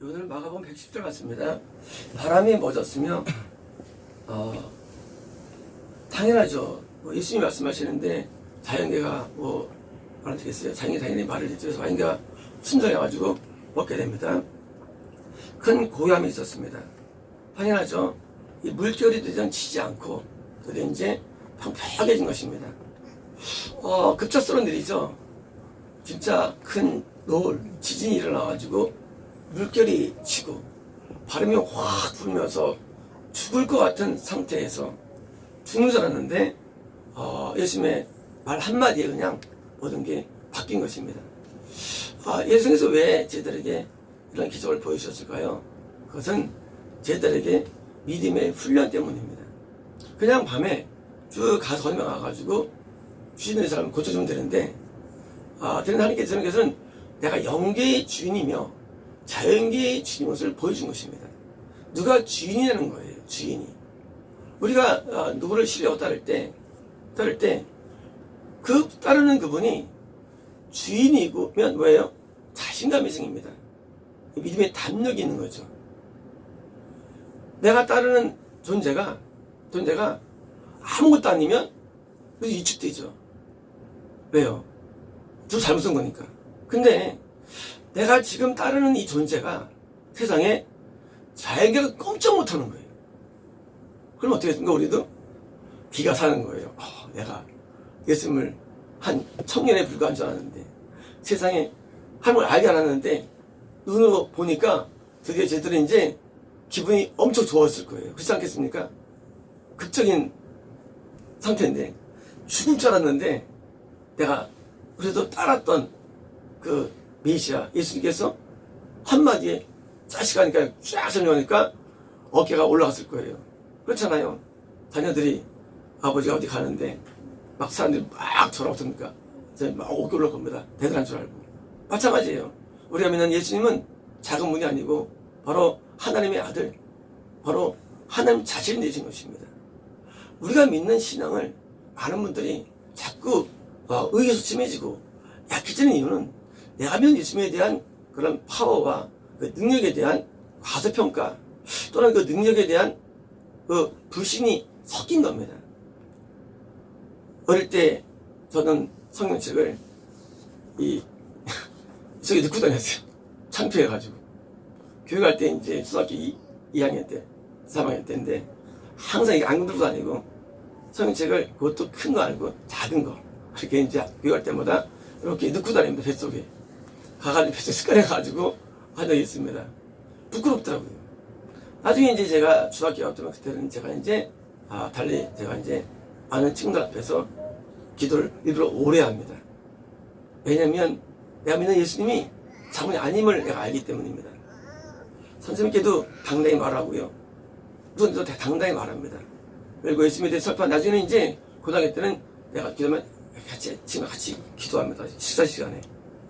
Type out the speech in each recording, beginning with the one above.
오늘 마가복음 110절 같습니다. 바람이 멎었으며 당연하죠. 예수님이 말씀하시는데 자연계가 말안 되겠어요. 자연계 당연히 말을 듣죠. 그래서 자연계가 순정해가지고 먹게 됩니다. 큰 고요함이 있었습니다. 당연하죠. 이 물결이 더 이상 치지 않고 더 이제 평평해진 것입니다. 급작스러운 일이죠. 진짜 큰 노을, 지진이 일어나가지고 물결이 치고 바람이 확 불면서 죽을 것 같은 상태에서 죽는 줄 알았는데 예수님의 말 한마디에 그냥 모든 게 바뀐 것입니다. 예수님께서 왜 저희들에게 이런 기적을 보여주셨을까요? 그것은 저희들에게 믿음의 훈련 때문입니다. 그냥 밤에 쭉 가서 거기 가가지고 주시는 사람 고쳐주면 되는데 되는 하나님께서는 내가 영계의 주인이며 자연계의 주인 것을 보여준 것입니다. 누가 주인이라는 거예요. 주인이. 우리가 누구를 신뢰하고 따를 때 그 따르는 그분이 주인이면 뭐예요? 자신감이 생깁니다. 믿음의 담력이 있는 거죠. 내가 따르는 존재가 아무것도 아니면 그래서 위축되죠. 왜요? 저 잘못 쓴 거니까. 근데 내가 지금 따르는 이 존재가 세상에 자연계가 꼼짝 못하는 거예요. 그럼 어떻게 했습니까? 우리도 기가 사는 거예요. 내가 예수님을 한 청년에 불과한 줄 알았는데 세상에 하나님을 알게 않았는데 눈으로 보니까 드디어 제대로 이제 기분이 엄청 좋았을 거예요. 그렇지 않겠습니까? 극적인 상태인데 죽을 줄 알았는데 내가 그래도 따랐던 그 메시아 예수님께서 한마디에 자식하니까 쫙 설명하니까 어깨가 올라갔을 거예요. 그렇잖아요. 자녀들이 아버지가 어디 가는데 막 사람들이 막 돌아오니까 막 어깨 올라갈 겁니다. 대단한 줄 알고. 마찬가지예요. 우리가 믿는 예수님은 작은 분이 아니고 바로 하나님의 아들, 바로 하나님 자신이 되신 것입니다. 우리가 믿는 신앙을 많은 분들이 자꾸 의기소침해지고 약해지는 이유는 내가 믿는 예수님에 대한 그런 파워와 그 능력에 대한 과소평가 또는 그 능력에 대한 그 불신이 섞인 겁니다. 어릴 때 저는 성경책을 저기 넣고 다녔어요. 창피해가지고. 교회 갈 때 이제 초등학교 2학년 때, 3학년 때인데 항상 이게 안 들고 다니고 성경책을 그것도 큰 거 아니고 작은 거 이렇게 이제 교회 갈 때마다 이렇게 넣고 다닙니다. 뱃속에. 가가지고 뱃속에 습관해가지고 한 적이 있습니다. 부끄럽더라고요. 나중에 이제 제가 중학교 갔더니 그때는 제가 이제 달리 제가 이제 아는 친구들 앞에서 기도를 일부러 오래 합니다. 왜냐면 내가 믿는 예수님이 자문이 아님을 내가 알기 때문입니다. 선생님께도 당당히 말하고요. 우선도 당당히 말합니다. 그리고 예수님에 대해 설파 나중에는 이제 고등학교 때는 내가 기도하면 친구가 같이 기도합니다. 식사 시간에.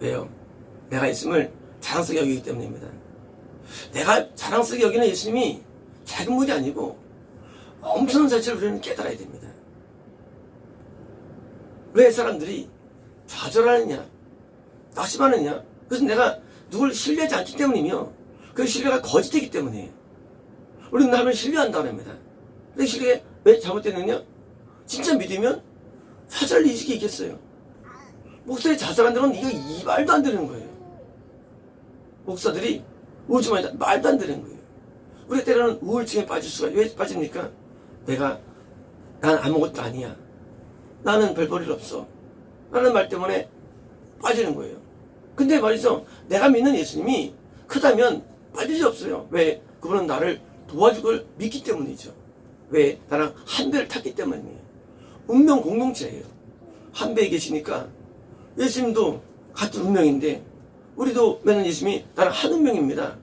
왜요? 내가 예수님을 자랑스럽게 여기기 때문입니다. 내가 자랑스럽게 여기는 예수님이 작은 분이 아니고 엄청난 사실을 우리는 깨달아야 됩니다. 왜 사람들이 좌절하느냐, 낙심하느냐? 그것은 내가 누굴 신뢰하지 않기 때문이며 그 신뢰가 거짓되기 때문이에요. 우리는 남을 신뢰한다고 합니다. 근데 신뢰가 왜 잘못됐느냐? 진짜 믿으면 좌절 의식이 있겠어요. 목사들이 자살한다는 건 이거 이 말도 안 되는 거예요. 목사들이 우울증에 말도 안 되는 거예요. 우리가 때로는 우울증에 빠질 수가 왜 빠집니까? 난 아무것도 아니야. 나는 별 볼일 없어. 라는 말 때문에 빠지는 거예요. 근데 말이죠. 내가 믿는 예수님이 크다면 빠질 수 없어요. 왜? 그분은 나를 도와줄 걸 믿기 때문이죠. 왜? 나랑 한 배를 탔기 때문이에요. 운명 공동체예요. 한 배에 계시니까 예수님도 같은 운명인데 우리도 믿는 예수님이 나랑 한 운명입니다.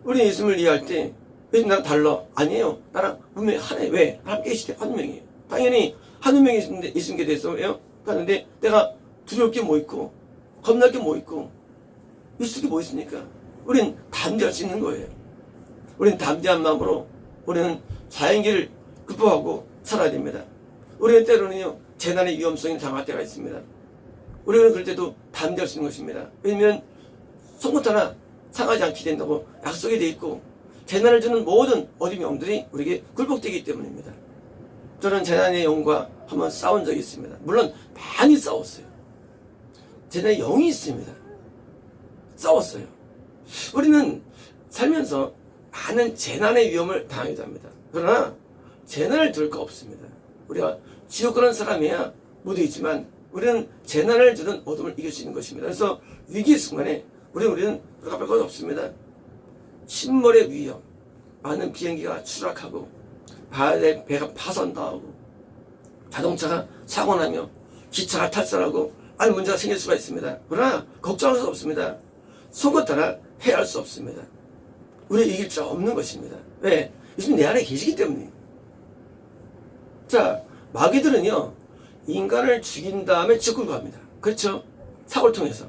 우리 예수님을 이해할 때 예수님 나랑 달라? 아니에요. 나랑 운명이 하나예요. 왜? 함께 계실 때 한 운명이에요. 당연히 한 운명이 예수님께 대해서 왜요? 하는데 내가 두려울 게 뭐 있고 겁날 게 뭐 있고 있을 게 뭐 있습니까? 우린 담대할 수 있는 거예요. 우린 담대한 마음으로 우리는 자연계를 극복하고 살아야 됩니다. 우리는 때로는요 재난의 위험성이 당할 때가 있습니다. 우리는 그럴 때도 담대할 수 있는 것입니다. 왜냐면 송곳 하나 상하지 않게 된다고 약속이 되어 있고 재난을 주는 모든 어둠의 영들이 우리에게 굴복되기 때문입니다. 저는 재난의 영과 한번 싸운 적이 있습니다. 물론 많이 싸웠어요. 재난의 영이 있습니다. 싸웠어요. 우리는 살면서 많은 재난의 위험을 당하기도 합니다. 그러나 재난을 들을 거 없습니다. 우리가 지옥 가는 사람이야 모두 있지만 우리는 재난을 주는 어둠을 이길 수 있는 것입니다. 그래서 위기의 순간에 우리는 돌아갈 것 없습니다. 침몰의 위험, 많은 비행기가 추락하고 배가 파손당하고 자동차가 사고나며 기차가 탈선하고 많은 문제가 생길 수가 있습니다. 그러나 걱정할 수 없습니다. 속을 따라 해할 수 없습니다. 우리 이길 수 없는 것입니다. 왜? 예수님 내 안에 계시기 때문에. 자, 마귀들은요 인간을 죽인 다음에 지옥으로 갑니다. 그렇죠? 사고를 통해서.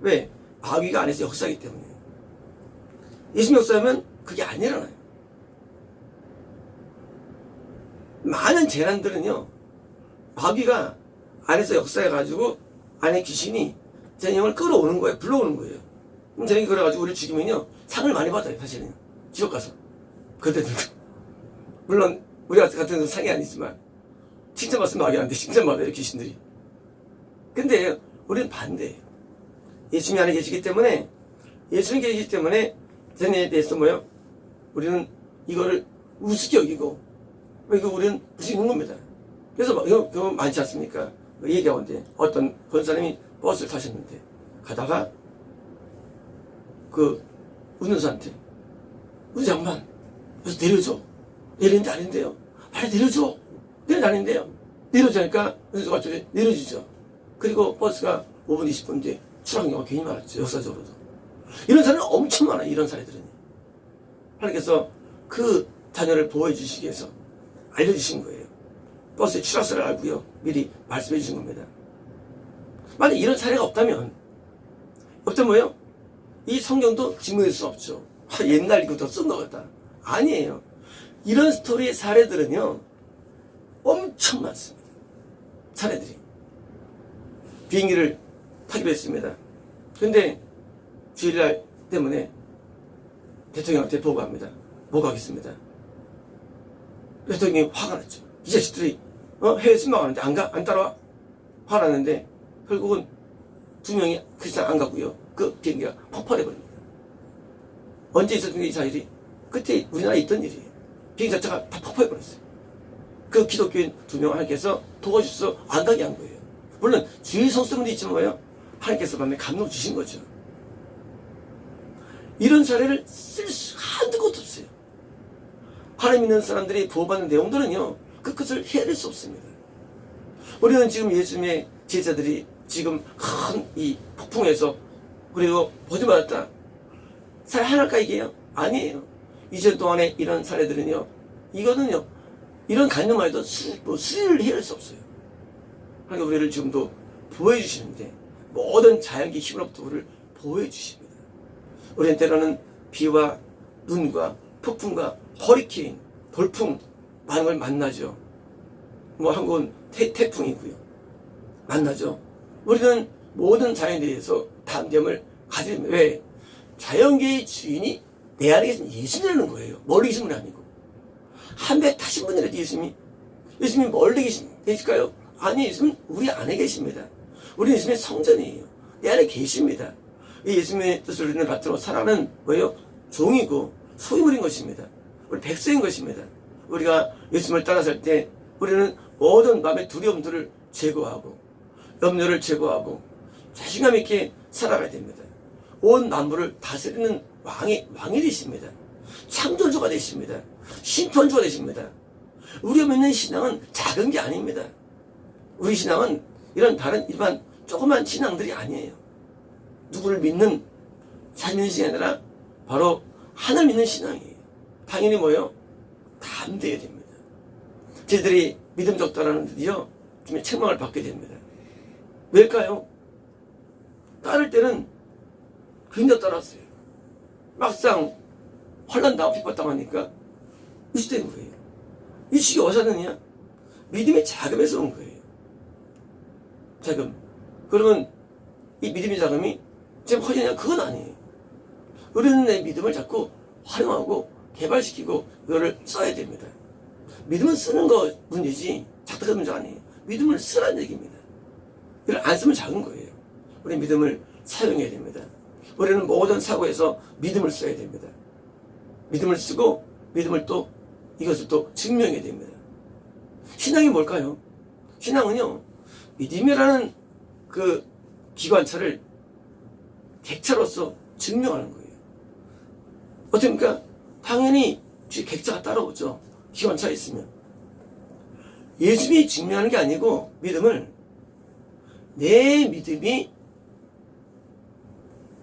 왜? 마귀가 안에서 역사하기 때문에. 예수님 역사하면 그게 안 일어나요. 많은 재난들은요 마귀가 안에서 역사해가지고 안에 귀신이 제 영을 끌어오는 거예요. 불러오는 거예요. 그럼 제 영이 그래가지고 우리를 죽이면요 상을 많이 받아요. 사실은 지옥 가서. 그때들도 물론 우리 같은 건 상이 아니지만 칭찬받으면 마귀한테 칭찬받아요. 귀신들이. 근데 우리는 반대예요. 예수님 안에 계시기 때문에 예수님 계시기 때문에 재난에 대해서 뭐요? 우리는 이거를 우습게 여기고 이거 우리는 무시하는 겁니다. 그래서 경우 많지 않습니까? 얘기하는데 어떤 그런 사람이 버스를 타셨는데 가다가 그 운전사한테 운전장만 그래서 내려줘. 내리는데 아닌데요. 빨리 내려줘. 내리는데 아닌데요. 내려주니까 운전사가 저기 내려주죠. 그리고 버스가 5분 20분 뒤에 추락한 경우가 괜히 많았죠. 역사적으로도. 이런 사례는 엄청 많아요. 이런 사례들은. 하나님께서 그 자녀를 보호해 주시기 위해서 알려주신 거예요. 버스의 추락사를 알고요. 미리 말씀해 주신 겁니다. 만약 이런 사례가 없다면 뭐예요? 이 성경도 증명할 수 없죠. 옛날 이거 더 쓴 것 같다. 아니에요. 이런 스토리의 사례들은요 엄청 많습니다. 사례들이. 비행기를 타기로 했습니다. 근데 주일날 때문에 대통령한테 보고합니다. 못 가겠습니다. 대통령이 화가 났죠. 이 자식들이 해외 순방하는데 안 따라와? 화가 났는데 결국은 2명이 그 이상 안 가고요. 그 비행기가 폭발해버립니다. 언제 있었던 이 사실이? 그때 우리나라에 있던 일이에요. 비행기 자체가 다 폭발해버렸어요. 그 기독교인 2명 하나님께서 도와주셔서 안 가게 한 거예요. 물론 주의 성수들도 있지만 뭐예요? 하나님께서 밤에 감동 주신 거죠. 이런 사례를 쓸 수 한두 곳도 없어요. 하나님 믿는 사람들이 보호받는 내용들은요 그것을 헤아릴 수 없습니다. 우리는 지금 예수님의 제자들이 지금 큰 이 폭풍에서 그리고 버림받았다. 사례 하나일까 이게요? 아니에요. 2년 동안에 이런 사례들은요 이거는요 이런 간증만 해도 수리를 헤아릴 수 없어요. 하나님 우리를 지금도 보호해 주시는데 모든 자연계 힘으로부터 우리를 보호해 주십니다. 우리는 때로는 비와 눈과 폭풍과 허리케인, 돌풍 많은 걸 만나죠. 한국은 태풍이고요. 만나죠. 우리는 모든 자연에 대해서 담대함을 가져야 됩니다. 왜? 자연계의 주인이 내 안에 계신 예수님이라는 거예요. 멀리 계신 분이 아니고. 한 배 타신 분이라도 예수님이 멀리 계실까요? 아니, 예수님은 우리 안에 계십니다. 우리 예수님의 성전이에요. 내 안에 계십니다. 이 예수님의 뜻을 우리는 받들어 살아가는 뭐예요? 종이고 소유물인 것입니다. 우리 백성인 것입니다. 우리가 예수님을 따라 살 때 우리는 모든 마음의 두려움들을 제거하고 염려를 제거하고 자신감 있게 살아가야 됩니다. 온 만물을 다스리는 왕이 되십니다. 창조주가 되십니다. 심판주가 되십니다. 우리가 믿는 신앙은 작은 게 아닙니다. 우리 신앙은 이런 다른 일반 조그만 신앙들이 아니에요. 누구를 믿는 자신 믿는 신앙이 아니라 바로 하나님 믿는 신앙이에요. 당연히 뭐예요? 담대해야 됩니다. 저희들이 믿음적다라는 듯이요 좀 책망을 받게 됩니다. 왜일까요? 따를 때는 굉장히 따랐어요. 막상 혼란당하고 핍박당하니까 위축된 거예요. 위축이 어디서 왔느냐? 믿음의 자금에서 온 거예요. 자금. 그러면 이 믿음의 자금이 지금 허전냐? 그건 아니에요. 우리는 내 믿음을 자꾸 활용하고 개발시키고 이거를 써야 됩니다. 믿음은 쓰는 거 문제지 작다는 문제 아니에요. 믿음을 쓰라는 얘기입니다. 이걸 안 쓰면 작은 거예요. 우리 믿음을 사용해야 됩니다. 우리는 모든 사고에서 믿음을 써야 됩니다. 믿음을 쓰고 믿음을 또 이것을 또 증명해야 됩니다. 신앙이 뭘까요? 신앙은요, 믿음이라는 그 기관차를 객차로서 증명하는 거예요. 어떻습니까? 당연히 뒤에 객차가 따라오죠. 기관차에 있으면. 예수님이 증명하는 게 아니고 믿음을 내 믿음이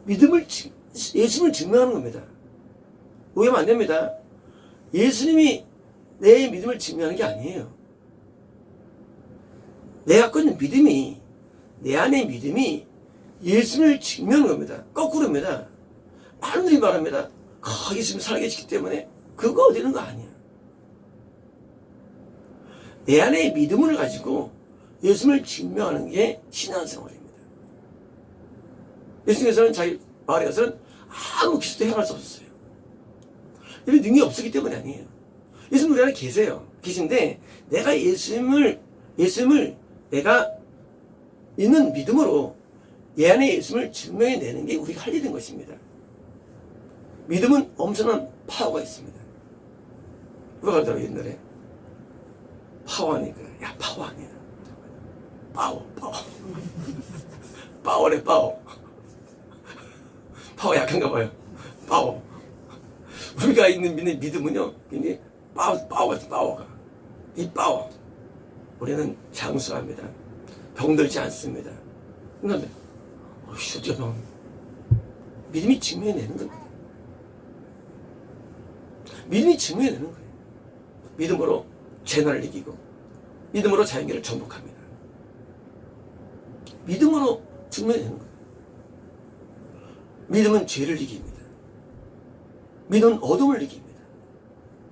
예수님을 증명하는 겁니다. 오해하면 안 됩니다. 예수님이 내 믿음을 증명하는 게 아니에요. 내가 갖고 있는 믿음이, 내 안의 믿음이 예수님을 증명하는 겁니다. 거꾸로입니다. 많은 분들이 말합니다. 예수님 살아계시기 때문에 그거 되는 거 아니야. 내 안의 믿음을 가지고 예수님을 증명하는 게 신앙생활입니다. 예수님께서는 자기 말에 가서는 아무 기술도 행할 수 없었어요. 이런 능력이 없었기 때문이 아니에요. 예수님 우리 안에 계신데 내가 예수님을 내가 있는 믿음으로 내 안에 예수님을 증명해내는 게 우리가 할 일인 것입니다. 믿음은 엄청난 파워가 있습니다. 누가 그러더라고요, 옛날에. 파워하니까. 야, 파워 아니야. 파워. 파워래, 파워. 파워 약한가 봐요. 파워. 우리가 있는 믿음은요, 굉장히 파워 같은 파워가. 이 파워. 우리는 장수합니다. 병들지 않습니다. 그런데, 어떻게 믿음이 증명해내는 겁니다. 믿음이 증명해내는 거예요. 믿음으로 재난을 이기고, 믿음으로 자연계를 정복합니다. 믿음으로 증명해내는 거예요. 믿음은 죄를 이깁니다. 믿음은 어둠을 이깁니다.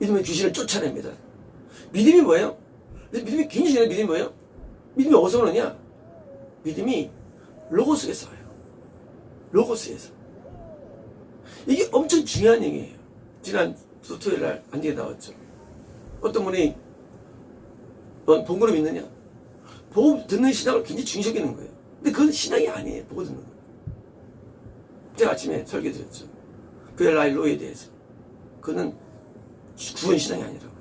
믿음은 귀신을 쫓아냅니다. 믿음이 뭐예요? 믿음이 굉장히 중요한 믿음이 뭐예요? 믿음이 어디서 오느냐? 믿음이 로고스에서 와요. 로고스에서. 이게 엄청 중요한 얘기예요. 지난 토요일 날 안디에 나왔죠. 어떤 분이 넌 본거를 믿느냐? 보고 듣는 신앙을 굉장히 중시하는 거예요. 근데 그건 신앙이 아니에요. 보고 듣는 거. 제가 아침에 설교 드렸죠. 벨라일로에 대해서. 그는 구원 신앙이 아니라고.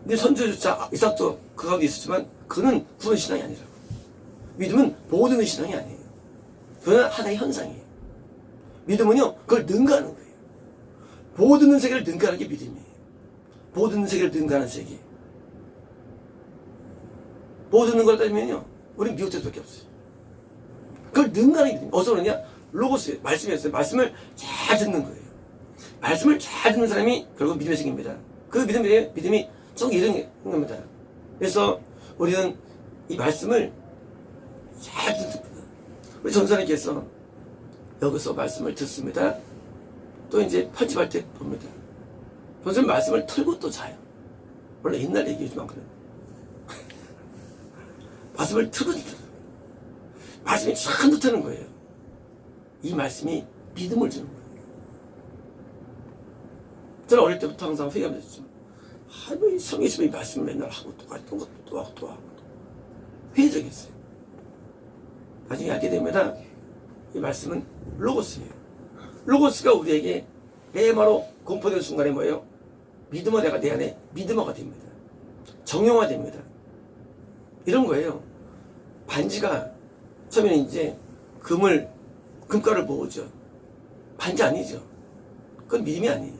근데 선지자 이삭도 그 가운데 있었지만 그는 구원 신앙이 아니라고. 믿음은 보고 듣는 신앙이 아니에요. 그건 하나의 현상이에요. 믿음은요, 그걸 능가하는 거예요. 보고 듣는 세계를 능가하는 게 믿음이에요. 보고 듣는 세계를 능가하는 세계. 보고 듣는 걸 따지면요, 우리는 미혹될 수밖에 없어요. 그걸 능가하는 게 믿음이에요. 어디서 그러냐? 로고스예요. 말씀이었어요. 말씀을 잘 듣는 거예요. 말씀을 잘 듣는 사람이 결국 믿음이 생깁니다. 그 믿음이 쭉 이루는 겁니다. 그래서 우리는 이 말씀을 잘 듣는 겁니다. 우리 전사님께서 여기서 말씀을 듣습니다. 또 이제 편집할 때 봅니다. 전사님 말씀을 틀고 또 자요. 원래 옛날 얘기지만 그래요. 말씀을 틀고 자요. 말씀이 참 좋다는 거예요. 이 말씀이 믿음을 주는 거예요. 저는 어릴 때부터 항상 회개하면서 이 성경에서 이 말씀을 맨날 하고 또 하고 회의적이었어요. 나중에 알게 됩니다. 이 말씀은 로고스예요. 로고스가 우리에게 바로 공포되는 순간에 뭐예요? 믿음어가 내 안에 믿음어가 됩니다. 정형화됩니다. 이런 거예요. 반지가 처음에는 이제 금가를 모으죠. 반지 아니죠. 그건 믿음이 아니에요.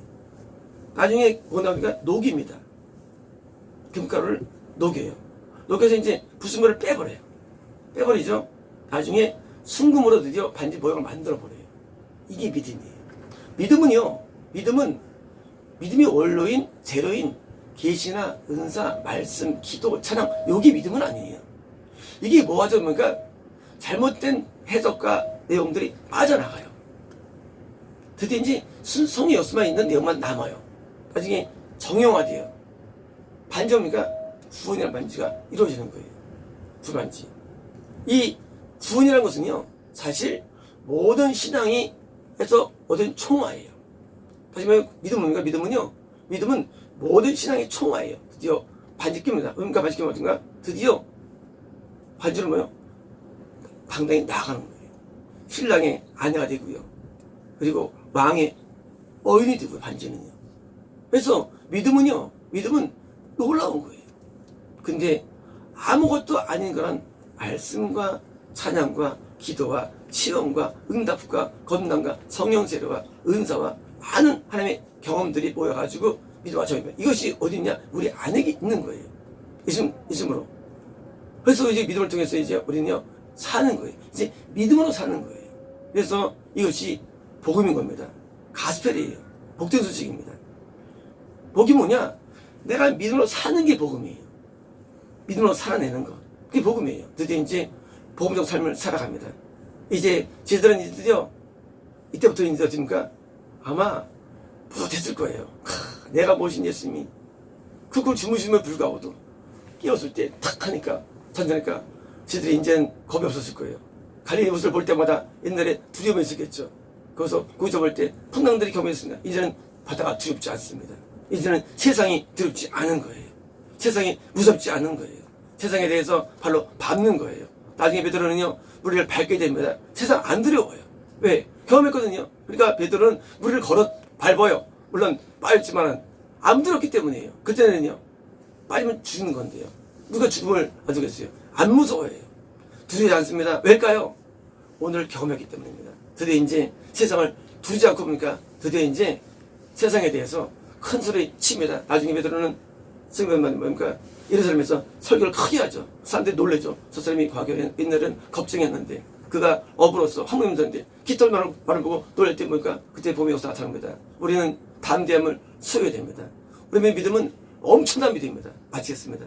나중에 뭐 나오니까 녹입니다. 금가루를 녹여요. 녹여서 이제 부순물을 빼버려요. 빼버리죠. 나중에 순금으로 드디어 반지 모양을 만들어버려요. 이게 믿음이에요. 믿음이 원로인, 재료인 계시나 은사, 말씀, 기도, 찬양, 요게 믿음은 아니에요. 이게 뭐 하죠? 그러니까 잘못된 해석과 내용들이 빠져나가요. 드디어 이제 순성의 요소만 있는 내용만 남아요. 나중에 정형화돼요. 반지입니까? 구원이라는 반지가 이루어지는 거예요. 구반지. 이 구원이라는 것은요, 사실 모든 신앙이 해서 모든 총화예요. 다시 말해 믿음은 뭡니까? 믿음은 모든 신앙의 총화예요. 드디어 반지깁니다. 뭡니까? 반지기면 어딘가? 드디어 반지는 뭐요? 당당히 나가는 거예요. 신랑의 아내가 되고요. 그리고 왕의 어인이 되고요. 반지는요. 그래서 믿음은 놀라운 거예요. 근데 아무것도 아닌 그런 말씀과 찬양과 기도와 시험과 응답과 건강과 성령 세례와 은사와 많은 하나님의 경험들이 모여가지고 믿음과 정의입니다. 이것이 어디 있냐? 우리 안에 있는 거예요. 있음으로. 그래서 이제 믿음을 통해서 이제 우리는요 사는 거예요. 이제 믿음으로 사는 거예요. 그래서 이것이 복음인 겁니다. 가스펠이에요. 복된 소식입니다. 복이 뭐냐? 내가 믿음으로 사는 게 복음이에요. 믿음으로 살아내는 것. 그게 복음이에요. 드디어 이제 복음적 삶을 살아갑니다. 이제 제들은 이제 드디어 이때부터 이제 어떻습니까? 아마 뿌듯했을 거예요. 내가 모신 예수님이 그걸 주무시면 불구하고도 깨웠을 때 탁 하니까 전자니까 저들이 이제는 겁이 없었을 거예요. 갈릴리 옷을 볼 때마다 옛날에 두려움이 있었겠죠. 거기서 거기서 볼 때 풍랑들이 경험했습니다. 이제는 바다가 두렵지 않습니다. 이제는 세상이 두렵지 않은 거예요. 세상이 무섭지 않은 거예요. 세상에 대해서 발로 밟는 거예요. 나중에 베드로는요 무리를 밟게 됩니다. 세상 안 두려워요. 왜? 경험했거든요. 그러니까 베드로는 무리를 밟아요. 물론 빠졌지만 안 두렵기 때문이에요. 그때는요 빠지면 죽는 건데요. 누가 죽음을 안 두겠어요? 안 무서워해요. 두려워하지 않습니다. 왜일까요? 오늘 경험했기 때문입니다. 드디어 이제 세상을 두지 않고 보니까 드디어 이제 세상에 대해서 큰 소리 칩니다. 나중에 베드로는 성경만 뭡니까? 예루살렘에서 설교를 크게 하죠. 사람들이 놀래죠. 저 사람이 과거에 옛날엔 겁쟁이였는데 그가 어부로서 황금임자인데 깃털 말을 보고 놀랄 때 보니까 그때 봄의 역사가 나타난 겁니다. 우리는 담대함을 소유해야 됩니다. 우리의 믿음은 엄청난 믿음입니다. 마치겠습니다.